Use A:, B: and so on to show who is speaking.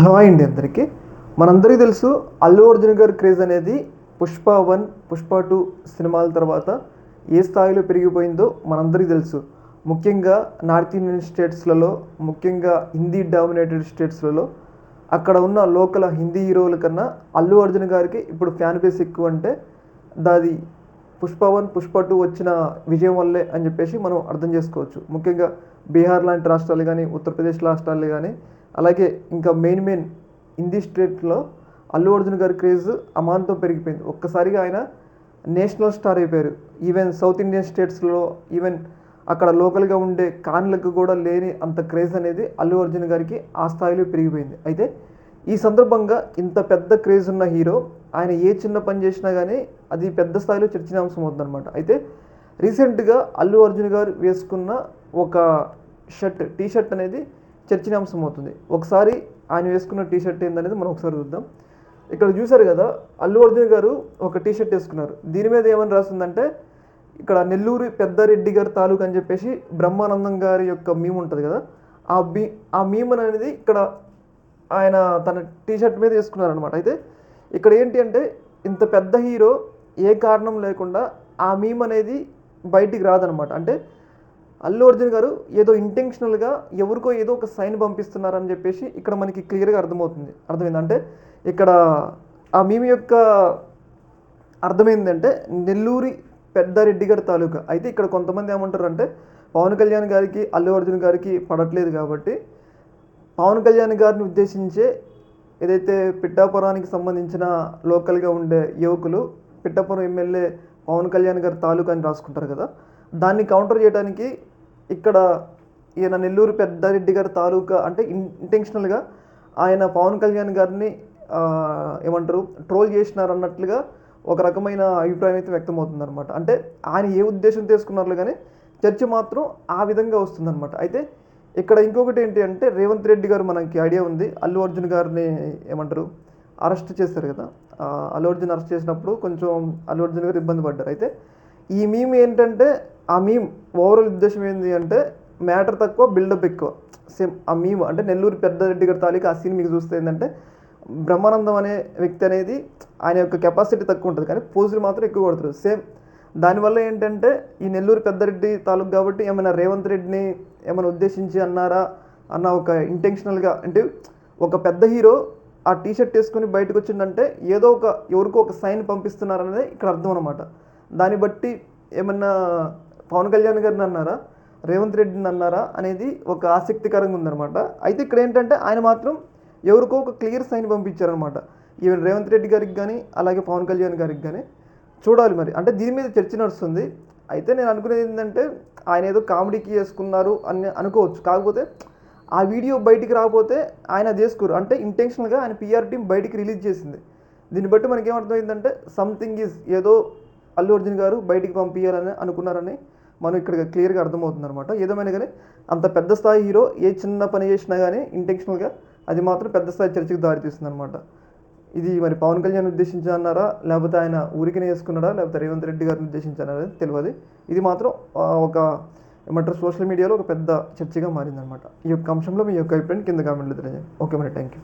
A: Hello అండి అందరికీ. మనందరికీ తెలుసు అల్లు అర్జున్ గారి క్రేజ్ అనేది పుష్ప 1, పుష్ప 2 సినిమాల తర్వాత ఏ స్థాయిలో పెరిగిపోయిందో మనందరికీ తెలుసు. ముఖ్యంగా నార్త్ ఇండియన్ స్టేట్స్లలో, ముఖ్యంగా హిందీ డామినేటెడ్ స్టేట్స్లలో అక్కడ ఉన్న లోకల్ హిందీ హీరోల కన్నా అల్లు అర్జున్ గారికి ఇప్పుడు ఫ్యాన్ బేస్ ఎక్కువ. అంటే దాది పుష్ప 1, పుష్ప 2 వచ్చిన విజయం వల్లే అని చెప్పేసి మనం అర్థం చేసుకోవచ్చు. ముఖ్యంగా బీహార్ లాంటి రాష్ట్రాలు కానీ, ఉత్తరప్రదేశ్ రాష్ట్రాలు కానీ, అలాగే ఇంకా మెయిన్ హిందీ స్టేట్లో అల్లు అర్జున్ గారి క్రేజ్ అమాంతం పెరిగిపోయింది. ఒక్కసారిగా ఆయన నేషనల్ స్టార్ అయిపోయారు. ఈవెన్ సౌత్ ఇండియన్ స్టేట్స్లో, ఈవెన్ అక్కడ లోకల్గా ఉండే కాన్లకు కూడా లేని అంత క్రేజ్ అనేది అల్లు అర్జున్ గారికి ఆ స్థాయిలో పెరిగిపోయింది. అయితే ఈ సందర్భంగా ఇంత పెద్ద క్రేజ్ ఉన్న హీరో ఆయన ఏ చిన్న పని చేసినా కానీ అది పెద్ద స్థాయిలో చర్చనీయాంశం అవుతుందన్నమాట. అయితే రీసెంట్గా అల్లు అర్జున్ గారు వేసుకున్న ఒక టీ షర్ట్ అనేది చర్చనీయాంశం అవుతుంది. ఒకసారి ఆయన వేసుకున్న టీ షర్ట్ ఏందనేది మనం ఒకసారి చూద్దాం. ఇక్కడ చూసారు కదా, అల్లు అర్జున్ గారు ఒక టీ షర్ట్ వేసుకున్నారు. దీని మీద ఏమని రాస్తుందంటే, ఇక్కడ నెల్లూరు పెద్దారెడ్డి గారి తాలూకు అని చెప్పేసి బ్రహ్మానందం గారి యొక్క మీమ్ ఉంటుంది కదా, ఆ మీమ్ అనేది ఇక్కడ ఆయన తన టీ షర్ట్ మీద వేసుకున్నారనమాట. అయితే ఇక్కడ ఏంటి అంటే, ఇంత పెద్ద హీరో ఏ కారణం లేకుండా ఆ మీమ్ అనేది బయటికి రాదనమాట. అంటే అల్లు అర్జున్ గారు ఏదో ఇంటెన్షనల్గా ఎవరికో ఏదో ఒక సైన్ పంపిస్తున్నారని చెప్పేసి ఇక్కడ మనకి క్లియర్గా అర్థమైంది. అంటే ఇక్కడ ఆ మీమ్ యొక్క అర్థమైందంటే నెల్లూరి పెద్దారెడ్డి గారి తాలూకా. అయితే ఇక్కడ కొంతమంది ఏమంటారు అంటే, పవన్ కళ్యాణ్ గారికి అల్లు అర్జున్ గారికి పడట్లేదు కాబట్టి పవన్ కళ్యాణ్ గారిని ఉద్దేశించే ఏదైతే పిఠాపురానికి సంబంధించిన లోకల్గా ఉండే యువకులు పిఠాపురం ఎమ్మెల్యే పవన్ కళ్యాణ్ గారి తాలూకా అని రాసుకుంటారు కదా, దాన్ని కౌంటర్ చేయడానికి ఇక్కడ ఈయన నెల్లూరు పెద్దారెడ్డి గారి తాలూకా అంటే ఇంటెన్షనల్గా ఆయన పవన్ కళ్యాణ్ గారిని ఏమంటారు ట్రోల్ చేసినారన్నట్లుగా ఒక రకమైన అభిప్రాయం అయితే వ్యక్తమవుతుంది అనమాట. అంటే ఆయన ఏ ఉద్దేశం తీసుకున్నారో కానీ చర్చ మాత్రం ఆ విధంగా వస్తుందన్నమాట. అయితే ఇక్కడ ఇంకొకటి ఏంటి అంటే, రేవంత్ రెడ్డి గారు మనకి ఐడియా ఉంది, అల్లు అర్జున్ గారిని ఏమంటారు అరెస్ట్ చేశారు కదా, అల్లు అర్జున్ అరెస్ట్ చేసినప్పుడు కొంచెం అల్లు అర్జున్ గారు ఇబ్బంది పడ్డారు. అయితే ఈ మీమ్ ఏంటంటే, ఆ మీమ్ ఓవరాల్ ఉద్దేశం ఏంటి అంటే, మ్యాటర్ తక్కువ బిల్డప్ ఎక్కువ. సేమ్ ఆ మీమ్ అంటే నెల్లూరు పెద్దారెడ్డి గారి తాలూకా ఆ సీన్ మీకు చూస్తే ఏంటంటే, బ్రహ్మానందం అనే వ్యక్తి అనేది ఆయన యొక్క కెపాసిటీ తక్కువ ఉంటుంది కానీ పోజులు మాత్రం ఎక్కువ కొడతారు. సేమ్ దానివల్ల ఏంటంటే, ఈ నెల్లూరు పెద్దారెడ్డి తాలూకు కాబట్టి ఏమైనా రేవంత్ రెడ్డిని ఏమైనా ఉద్దేశించి అన్నారా అన్న ఒక ఇంటెన్షనల్గా, అంటే ఒక పెద్ద హీరో ఆ టీ షర్ట్ వేసుకొని బయటకు వచ్చిందంటే ఏదో ఒక ఎవరికో ఒక సైన్ పంపిస్తున్నారనేది ఇక్కడ అర్థం అనమాట. దాన్ని బట్టి ఏమన్నా పవన్ కళ్యాణ్ గారిని అన్నారా, రేవంత్ రెడ్డిని అన్నారా అనేది ఒక ఆసక్తికరంగా ఉందన్నమాట. అయితే ఇక్కడ ఏంటంటే ఆయన మాత్రం ఎవరికో ఒక క్లియర్ సైన్ పంపించారనమాట. ఈవెన్ రేవంత్ రెడ్డి గారికి కానీ అలాగే పవన్ కళ్యాణ్ గారికి కానీ. చూడాలి మరి, అంటే దీని మీద చర్చ నడుస్తుంది. అయితే నేను అనుకునేది ఏంటంటే, ఆయన ఏదో కామెడీకి చేసుకున్నారు అని అనుకోవచ్చు. కాకపోతే ఆ వీడియో బయటికి రాకపోతే ఆయన చేసుకోరు. అంటే ఇంటెన్షనల్గా ఆయన పిఆర్ టీం బయటికి రిలీజ్ చేసింది. దీన్ని బట్టి మనకి ఏమర్థమైందంటే, సంథింగ్ ఈజ్ ఏదో అల్లు అర్జున్ గారు బయటికి పంపించాలని అనుకున్నారని మనం ఇక్కడ క్లియర్గా అర్థమవుతుంది అనమాట. ఏదేమైనా కానీ అంత పెద్ద స్థాయి హీరో ఏ చిన్న పని చేసినా కానీ ఇంటెన్షనల్గా అది మాత్రం పెద్ద స్థాయి చర్చకు దారితీస్తుంది అనమాట. ఇది మరి పవన్ కళ్యాణ్ ఉద్దేశించి అన్నారా, లేకపోతే ఆయన ఊరికినే వేసుకున్నారా, లేకపోతే రేవంత్ రెడ్డి గారిని ఉద్దేశించారా తెలియదు. ఇది మాత్రం ఒక ఏమంటారు సోషల్ మీడియాలో ఒక పెద్ద చర్చగా మారిందనమాట. ఈ యొక్క అంశంలో మీ యొక్క అభిప్రాయం కింద కామెంట్లో తెలియజేయండి. ఓకే మరి, థ్యాంక్ యూ.